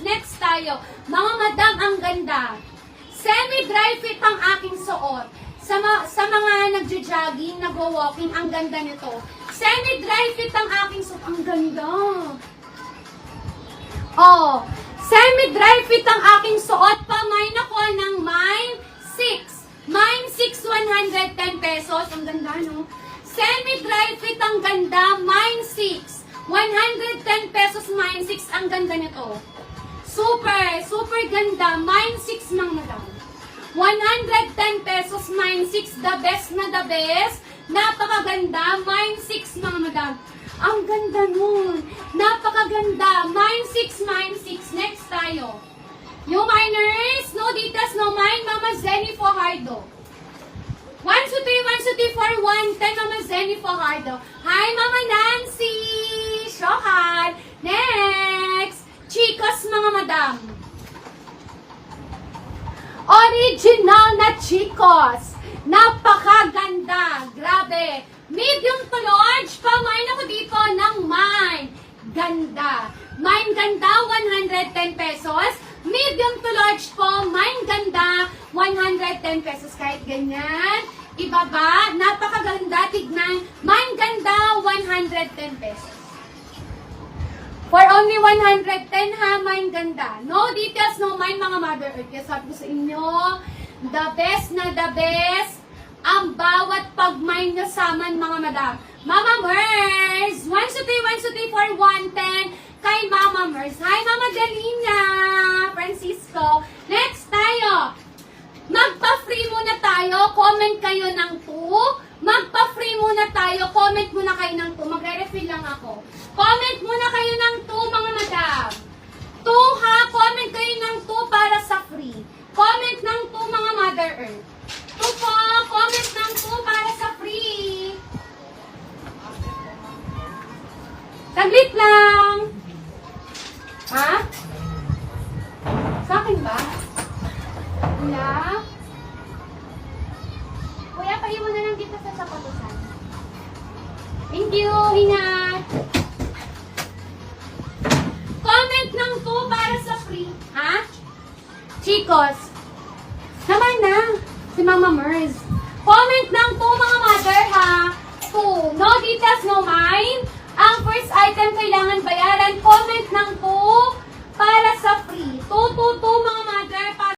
Next tayo. Mga madam, ang ganda. Semi-dry fit ang aking suot. Sa mga nagja-jogging, nagwo-walking, ang ganda nito. Semi-dry fit ang aking suot. Ang ganda. Oh, semi-dry fit ang aking suot. Pamain ako ng mine 6. Mine 6, 110 pesos. Ang ganda, no? Semi-dry fit ang ganda. Mine 6. 110 pesos, mine 6. Ang ganda nito. Super, super ganda. Mine 6, mga madam. 110 pesos, mine 6. The best na the best. Napakaganda. Mine 6, mga madam. Ang ganda nun. Napakaganda. Mine 6, mine 6. Next tayo. Yung miners, no details, no mine. Mama Zenny Fajardo. 1, 2, 3, 1, 2, 3, 4, 1, 10, Mama Zenny Fajardo. Hi, Mama Nancy. Shohan. Next. Chicos, mga madam. Original na chicos. Napakaganda. Grabe. Medium to large. Pamain ako dito ng mine. Ganda. Mine ganda, 110 pesos. Medium to large po, mine ganda, 110 pesos. Kahit ganyan. Ibaba. Napakaganda. Tignan. Mine ganda, 110 pesos. For only 110 ha, mine ganda. No details, no mine, mga Mother Earth. Kaya sabi ko sa inyo, the best na the best ang bawat pag-mine nyo saman, mga madam. Mama Mers! 1, 2, 3, 1, 2, 3, 4, 1, 10 kay Mama Mers. Hi, Mama Delina! Francisco. Next tayo. Magpa-free muna tayo. Comment kayo ng 2. Magpa-free muna tayo. Comment muna kayo ng 2. Magre-refill lang ako. Comment muna kayo ng 2, mga madam. 2 ha. Comment kayo ng 2 para sa free. Comment ng 2, mga Mother Earth. 2 po. Comment ng 2 para sa free. Saglit lang. Ha? Sa akin ba? Wala. Kuya, paiwan na lang dito sa sapatusan. Thank you. Ingat. Comment ng 2 para sa free. Ha? Chicos. Naman na. Si Mama Mers. Comment ng 2, mga mother, ha? 2. No details, no mine. Ang first item kailangan bayaran. Comment ng 2 para sa